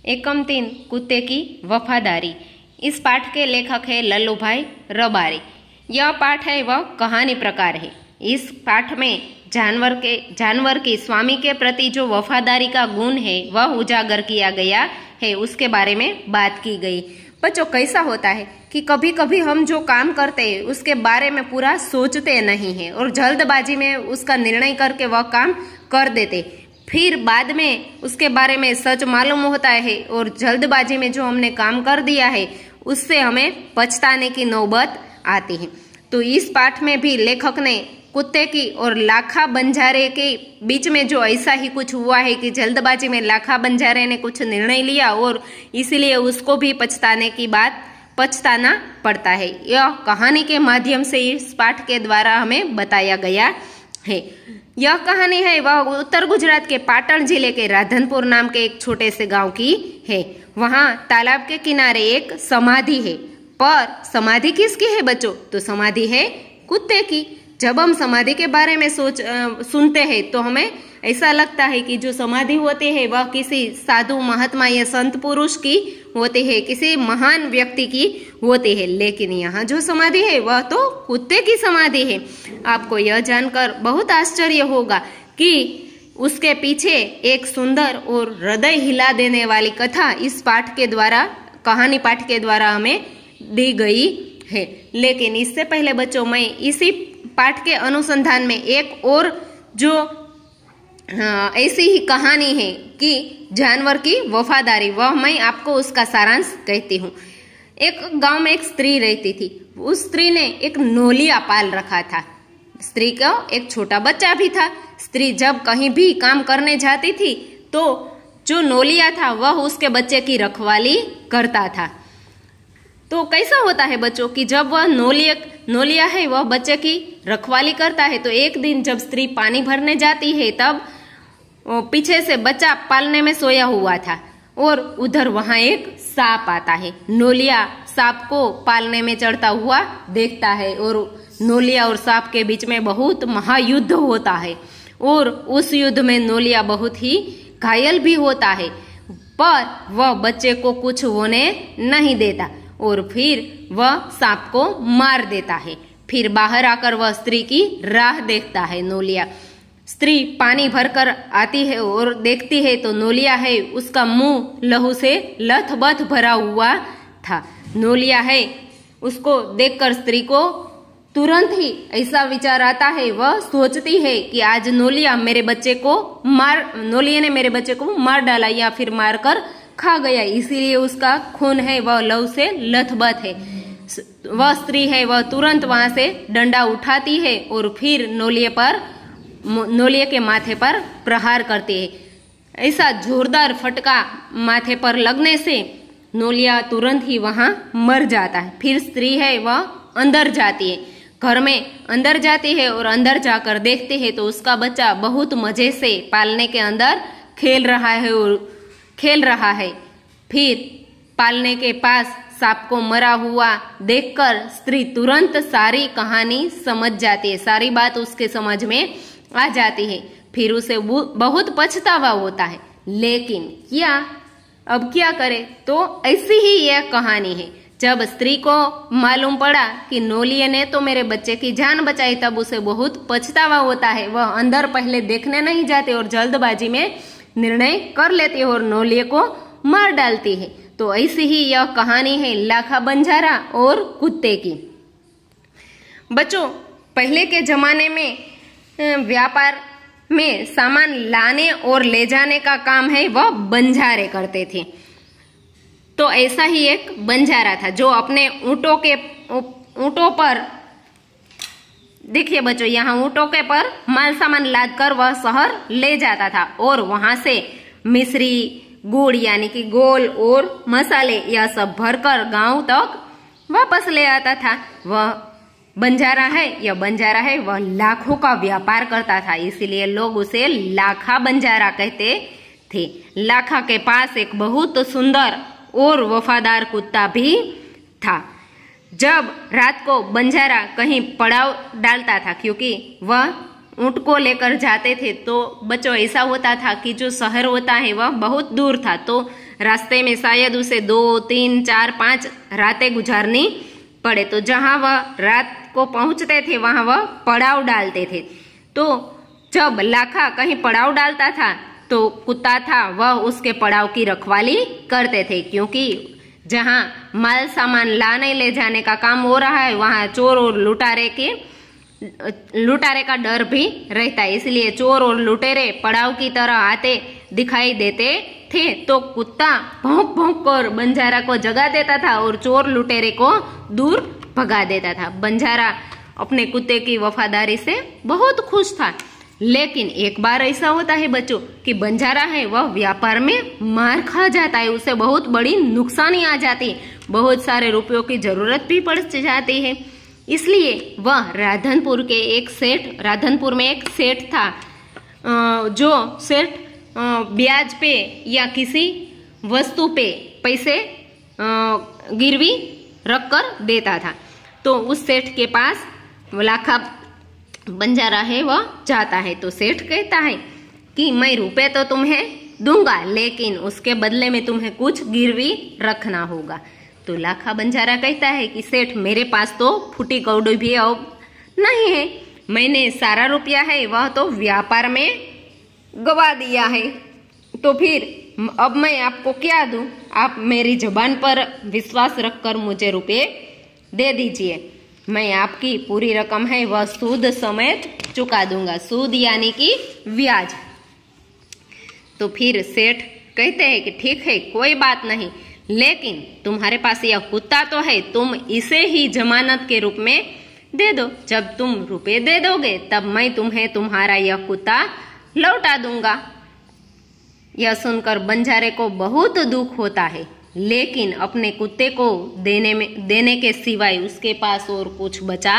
एकम 3 कुत्ते की वफादारी। इस पाठ के लेखक है लल्लूभाई रबारी। यह पाठ है वह कहानी प्रकार है। इस पाठ में जानवर की स्वामी के प्रति जो वफादारी का गुण है वह उजागर किया गया है, उसके बारे में बात की गई। बच्चों, कैसा होता है कि कभी कभी हम जो काम करते हैं उसके बारे में पूरा सोचते नहीं हैं और जल्दबाजी में उसका निर्णय करके वह काम कर देते, फिर बाद में उसके बारे में सच मालूम होता है और जल्दबाजी में जो हमने काम कर दिया है उससे हमें पछताने की नौबत आती है। तो इस पाठ में भी लेखक ने कुत्ते की और लाखा बंजारे के बीच में जो ऐसा ही कुछ हुआ है कि जल्दबाजी में लाखा बंजारे ने कुछ निर्णय लिया और इसलिए उसको भी पछताना पड़ता है। यह कहानी के माध्यम से इस पाठ के द्वारा हमें बताया गया है। यह कहानी है वह उत्तर गुजरात के पाटण जिले के राधनपुर नाम के एक छोटे से गांव की है। वहां तालाब के किनारे एक समाधि है, पर समाधि किसकी है बच्चों? तो समाधि है कुत्ते की। जब हम समाधि के बारे में सुनते हैं तो हमें ऐसा लगता है कि जो समाधि होती है वह किसी साधु महात्मा या संत पुरुष की होती है, किसी महान व्यक्ति की होती है, लेकिन यहाँ जो समाधि है वह तो कुत्ते की समाधि है। आपको यह जानकर बहुत आश्चर्य होगा कि उसके पीछे एक सुंदर और हृदय हिला देने वाली कथा इस कहानी पाठ के द्वारा हमें दी गई है। लेकिन इससे पहले बच्चों, मैं इसी पाठ के अनुसंधान में एक और जो ऐसी ही कहानी है कि जानवर की वफादारी, वह मैं आपको उसका सारांश कहती हूँ। एक गांव में एक स्त्री रहती थी। उस स्त्री ने एक नोलिया पाल रखा था। स्त्री का एक छोटा बच्चा भी था। स्त्री जब कहीं भी काम करने जाती थी तो जो नोलिया था वह उसके बच्चे की रखवाली करता था। तो कैसा होता है बच्चों कि जब वह नोलिया है वह बच्चे की रखवाली करता है, तो एक दिन जब स्त्री पानी भरने जाती है तब पीछे से बच्चा पालने में सोया हुआ था और उधर वहां एक सांप आता है। नोलिया सांप को पालने में चढ़ता हुआ देखता है और नोलिया और सांप के बीच में बहुत महायुद्ध होता है और उस युद्ध में नोलिया बहुत ही घायल भी होता है, पर वह बच्चे को कुछ होने नहीं देता और फिर वह सांप को मार देता है। फिर बाहर आकर वह स्त्री की राह देखता है। नोलिया स्त्री पानी भरकर आती है और देखती है तो नोलिया है उसका मुंह लहू से लथबथ भरा हुआ था। नोलिया है उसको देखकर स्त्री को तुरंत ही ऐसा विचार आता है, वह सोचती है कि आज नोलिया ने मेरे बच्चे को मार डाला या फिर मारकर खा गया, इसीलिए उसका खून है वह लहू से लथबथ है। वह स्त्री है वह तुरंत वहां से डंडा उठाती है और फिर नोलिया के माथे पर प्रहार करती है। ऐसा जोरदार फटका माथे पर लगने से नोलिया तुरंत ही वहां मर जाता है। फिर स्त्री है वह अंदर जाती है, घर में अंदर जाती है और अंदर जाकर देखती है तो उसका बच्चा बहुत मजे से पालने के अंदर खेल रहा है। फिर पालने के पास सांप को मरा हुआ देखकर स्त्री तुरंत सारी कहानी समझ जाती है, सारी बात उसके समझ में आ जाती है। फिर उसे बहुत पछतावा होता है, लेकिन अब क्या करे? तो ऐसी ही यह कहानी है। जब स्त्री को मालूम पड़ा कि नोलिया ने तो मेरे बच्चे की जान बचाई, तब उसे बहुत पछतावा होता है। वह अंदर पहले देखने नहीं जाते और जल्दबाजी में निर्णय कर लेती है और नोलिया को मार डालती है। तो ऐसी ही यह कहानी है लाखा बंजारा और कुत्ते की। बच्चों, पहले के जमाने में व्यापार में सामान लाने और ले जाने का काम है वह बंजारे करते थे। तो ऐसा ही एक बंजारा था जो अपने ऊंटों पर, देखिए बच्चों, यहाँ ऊंटों के पर माल सामान लाद कर वह शहर ले जाता था और वहां से मिश्री, गुड़ यानी कि गोल और मसाले यह सब भरकर गांव तक वापस ले आता था। वह बंजारा है वह लाखों का व्यापार करता था, इसीलिए लोग उसे लाखा बंजारा कहते थे। लाखा के पास एक बहुत सुंदर और वफादार कुत्ता भी था। जब रात को बंजारा कहीं पड़ाव डालता था, क्योंकि वह ऊंट को लेकर जाते थे, तो बच्चों ऐसा होता था कि जो शहर होता है वह बहुत दूर था, तो रास्ते में शायद उसे 2, 3, 4, 5 रातें गुजारनी पड़े। तो जहां वह रात को पहुंचते थे वहां वह पड़ाव डालते थे। तो जब लाखा कहीं पड़ाव डालता था तो कुत्ता था वह उसके पड़ाव की रखवाली करते थे, क्योंकि जहां माल सामान लाने ले जाने का काम हो रहा है वहां चोर और लुटारे का डर भी रहता है। इसलिए चोर और लुटेरे पड़ाव की तरह आते दिखाई देते थे तो कुत्ता भौंक भौंक कर बंजारा को जगा देता था और चोर लुटेरे को दूर भगा देता था। बंजारा अपने कुत्ते की वफादारी से बहुत खुश था। लेकिन एक बार ऐसा होता है बच्चों कि बंजारा है वह व्यापार में मार खा जाता है, उसे बहुत बड़ी नुकसानी आ जाती है, बहुत सारे रुपयों की जरूरत भी पड़ जाती है। इसलिए वह राधनपुर में एक सेठ था, जो सेठ ब्याज पे या किसी वस्तु पे पैसे गिरवी रख कर देता था। तो उस सेठ के पास लाखा बंजारा है वह जाता है। तो सेठ कहता है कि मैं रुपए तो तुम्हें दूंगा, लेकिन उसके बदले में तुम्हें कुछ गिरवी रखना होगा। तो लाखा बंजारा कहता है कि सेठ मेरे पास तो फूटी कौड़ी भी अब नहीं है, मैंने सारा रुपया है वह तो व्यापार में गवा दिया है, तो फिर अब मैं आपको क्या दूं? आप मेरी जुबान पर विश्वास रखकर मुझे रुपये दे दीजिए, मैं आपकी पूरी रकम है वह सूद समेत चुका दूंगा, सूद यानी कि ब्याज। तो फिर सेठ कहते हैं कि ठीक है कोई बात नहीं, लेकिन तुम्हारे पास यह कुत्ता तो है, तुम इसे ही जमानत के रूप में दे दो, जब तुम रुपए दे दोगे तब मैं तुम्हें तुम्हारा यह कुत्ता लौटा दूंगा। यह सुनकर बंजारे को बहुत दुख होता है, लेकिन अपने कुत्ते को देने के सिवाय उसके पास और कुछ बचा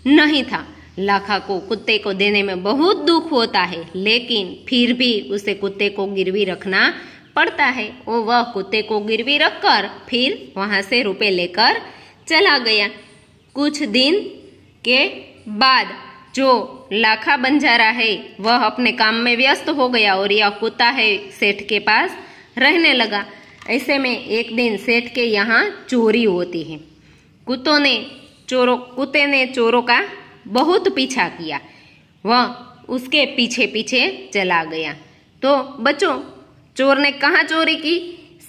नहीं था। लाखा को कुत्ते को देने में बहुत दुख होता है, लेकिन फिर भी उसे कुत्ते को गिरवी रखना पड़ता है। और वह कुत्ते को गिरवी रखकर फिर वहां से रुपए लेकर चला गया। कुछ दिन के बाद जो लाखा बंजारा है वह अपने काम में व्यस्त हो गया और यह कुत्ता है सेठ के पास रहने लगा। ऐसे में एक दिन सेठ के यहाँ चोरी होती है। कुत्ते ने चोरों का बहुत पीछा किया, वह उसके पीछे पीछे चला गया। तो बच्चों चोर ने कहाँ चोरी की?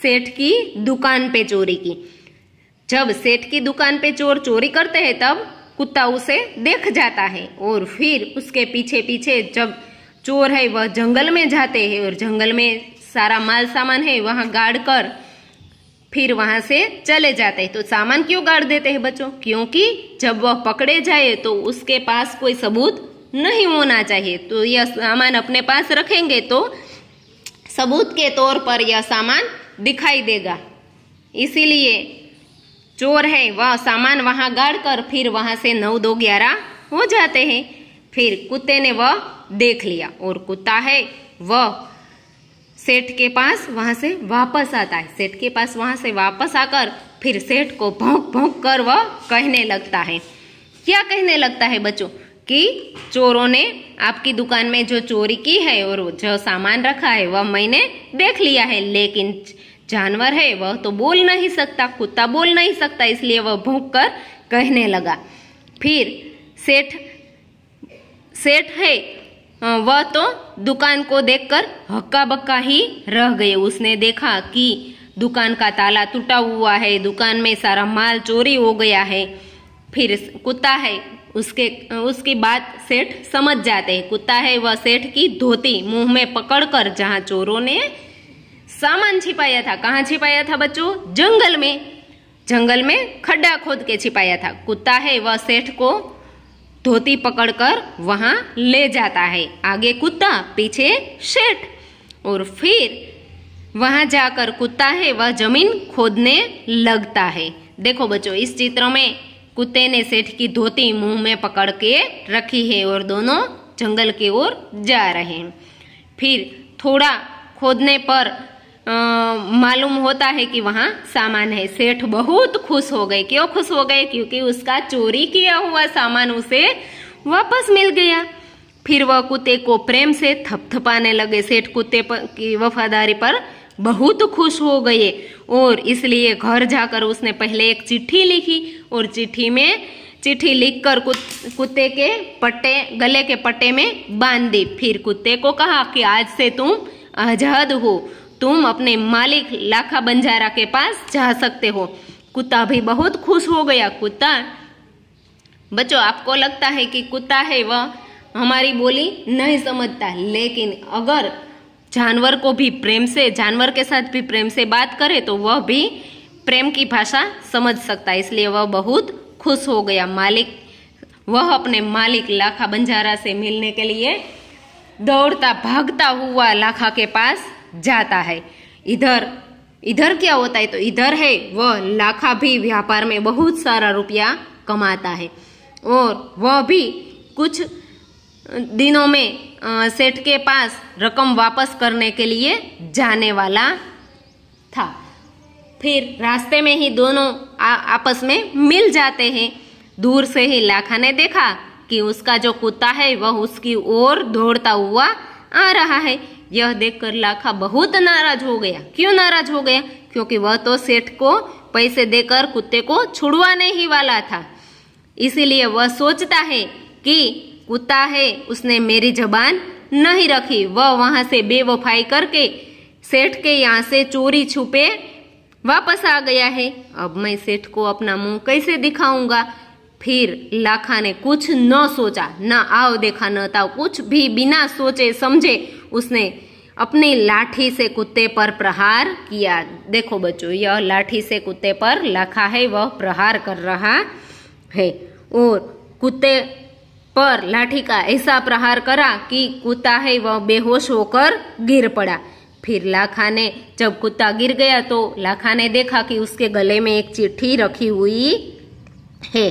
सेठ की दुकान पे चोरी की। जब सेठ की दुकान पे चोर चोरी करते हैं तब कुत्ता उसे देख जाता है और फिर उसके पीछे पीछे जब चोर है वह जंगल में जाते हैं और जंगल में सारा माल सामान है वहां गाड़ कर फिर वहां से चले जाते हैं। तो सामान क्यों गाड़ देते हैं बच्चों? क्योंकि जब वह पकड़े जाए तो उसके पास कोई सबूत नहीं होना चाहिए। तो यह सामान अपने पास रखेंगे तो सबूत के तौर पर यह सामान दिखाई देगा, इसीलिए चोर है वह सामान वहां गाड़ कर फिर वहां से 9, 2, 11 हो जाते हैं। फिर कुत्ते ने वह देख लिया और कुत्ता है वह सेठ के पास वहां से वापस आता है। सेठ के पास वहां से वापस आकर फिर सेठ को भौंक भौंक कर वह कहने लगता है। क्या कहने लगता है बच्चों? कि चोरों ने आपकी दुकान में जो चोरी की है और जो सामान रखा है वह मैंने देख लिया है, लेकिन जानवर है वह तो बोल नहीं सकता, कुत्ता बोल नहीं सकता, इसलिए वह भौंक कर कहने लगा। फिर सेठ है वह तो दुकान को देखकर हक्का बक्का ही रह गए। उसने देखा कि दुकान का ताला टूटा हुआ है, दुकान में सारा माल चोरी हो गया है। फिर कुत्ता है उसकी बात सेठ समझ जाते हैं। कुत्ता है वह सेठ की धोती मुंह में पकड़कर जहां चोरों ने सामान छिपाया था, कहाँ छिपाया था बच्चों? जंगल में खड्डा खोद के छिपाया था। कुत्ता है वह सेठ को धोती पकड़कर वहां ले जाता है, आगे कुत्ता पीछे सेठ। और फिर वहां जाकर कुत्ता है वह जमीन खोदने लगता है। देखो बच्चों इस चित्र में कुत्ते ने सेठ की धोती मुंह में पकड़ के रखी है और दोनों जंगल की ओर जा रहे हैं। फिर थोड़ा खोदने पर मालूम होता है कि वहां सामान है। सेठ बहुत खुश हो गए। क्यों खुश हो गए? क्योंकि उसका चोरी किया हुआ सामान उसे वापस मिल गया। फिर वह कुत्ते को प्रेम से थपथपाने लगे। सेठ कुत्ते की वफादारी पर बहुत खुश हो गए और इसलिए घर जाकर उसने पहले एक चिट्ठी लिखी और चिट्ठी लिखकर कुत्ते के पट्टे, गले के पट्टे में बांध दी। फिर कुत्ते को कहा कि आज से तुम आजाद हो, तुम अपने मालिक लाखा बंजारा के पास जा सकते हो। कुत्ता भी बहुत खुश हो गया। कुत्ता, बच्चों आपको लगता है कि कुत्ता है वह हमारी बोली नहीं समझता, लेकिन अगर जानवर को भी प्रेम से, जानवर के साथ भी प्रेम से बात करे तो वह भी प्रेम की भाषा समझ सकता है। इसलिए वह बहुत खुश हो गया। वह अपने मालिक लाखा बंजारा से मिलने के लिए दौड़ता भागता हुआ लाखा के पास जाता है। इधर क्या होता है, तो इधर है वह लाखा भी व्यापार में बहुत सारा रुपया कमाता है और वह भी कुछ दिनों में सेठ के पास रकम वापस करने के लिए जाने वाला था। फिर रास्ते में ही दोनों आपस में मिल जाते हैं। दूर से ही लाखा ने देखा कि उसका जो कुत्ता है वह उसकी ओर दौड़ता हुआ आ रहा है। यह देखकर लाखा बहुत नाराज हो गया। क्यों नाराज हो गया? क्योंकि वह तो सेठ को पैसे देकर कुत्ते को छुड़वाने ही वाला था। इसीलिए वह सोचता है कि कुत्ता है, उसने मेरी जबान नहीं रखी, वह वहां से बेवफाई करके सेठ के यहाँ से चोरी छुपे वापस आ गया है। अब मैं सेठ को अपना मुंह कैसे दिखाऊंगा? फिर लाखा ने कुछ न सोचा, न आओ देखा न ताओ, कुछ भी बिना सोचे समझे उसने अपनी लाठी से कुत्ते पर प्रहार किया। देखो बच्चों, यह लाठी से कुत्ते पर लाखा है वह प्रहार कर रहा है और कुत्ते पर लाठी का ऐसा प्रहार करा कि कुत्ता है वह बेहोश होकर गिर पड़ा। फिर लाखा ने, जब कुत्ता गिर गया तो लाखा ने देखा कि उसके गले में एक चिट्ठी रखी हुई है।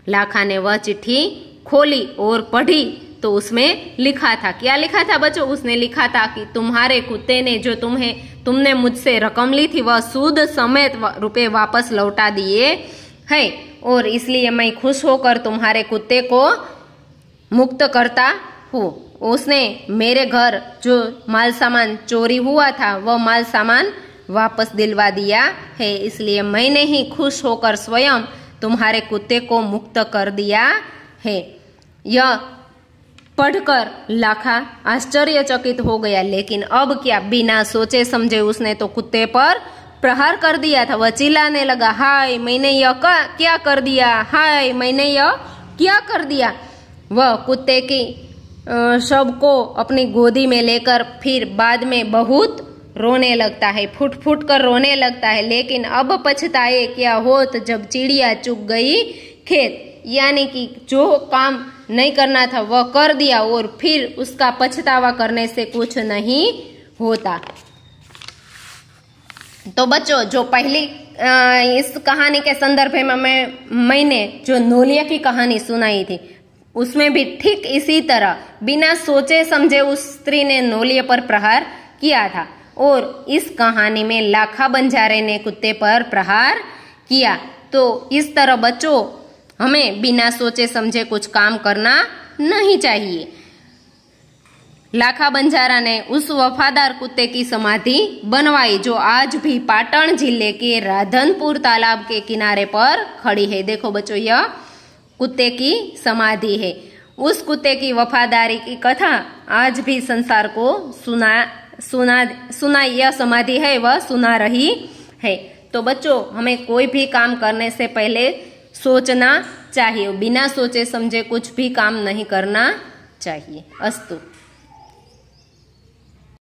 लाखा ने वह चिट्ठी खोली और पढ़ी तो उसमें लिखा था, क्या लिखा था बच्चों? उसने लिखा था कि तुम्हारे कुत्ते ने जो तुमने मुझसे रकम ली थी वह सूद समेत रुपए वापस लौटा दिए है और इसलिए मैं खुश होकर तुम्हारे कुत्ते को मुक्त करता हूँ। उसने मेरे घर जो माल सामान चोरी हुआ था वह माल सामान वापस दिलवा दिया है, इसलिए मैंने ही खुश होकर स्वयं तुम्हारे कुत्ते को मुक्त कर दिया है। यह पढ़कर लाखा आश्चर्यचकित हो गया, लेकिन अब क्या, बिना सोचे समझे उसने तो कुत्ते पर प्रहार कर दिया था। वह चिल्लाने लगा, हाय मैंने यह क्या कर दिया, हाय मैंने यह क्या कर दिया। वह कुत्ते की शव को अपनी गोदी में लेकर फिर बाद में बहुत रोने लगता है, फुट फुट कर रोने लगता है। लेकिन अब पछताए क्या होत जब चिड़िया चुग गई खेत, यानी कि जो काम नहीं करना था वह कर दिया और फिर उसका पछतावा करने से कुछ नहीं होता। तो बच्चों, जो पहली इस कहानी के संदर्भ में मैंने जो नोलिया की कहानी सुनाई थी उसमें भी ठीक इसी तरह बिना सोचे समझे उस स्त्री ने नोलिया पर प्रहार किया था और इस कहानी में लाखा बंजारे ने कुत्ते पर प्रहार किया। तो इस तरह बच्चों, हमें बिना सोचे समझे कुछ काम करना नहीं चाहिए। लाखा बंजारा ने उस वफादार कुत्ते की समाधि बनवाई जो आज भी पाटन जिले के राधनपुर तालाब के किनारे पर खड़ी है। देखो बच्चों, यह कुत्ते की समाधि है। उस कुत्ते की वफादारी की कथा आज भी संसार को सुना यह समाधि है वह सुना रही है। तो बच्चों, हमें कोई भी काम करने से पहले सोचना चाहिए, बिना सोचे समझे कुछ भी काम नहीं करना चाहिए। अस्तु।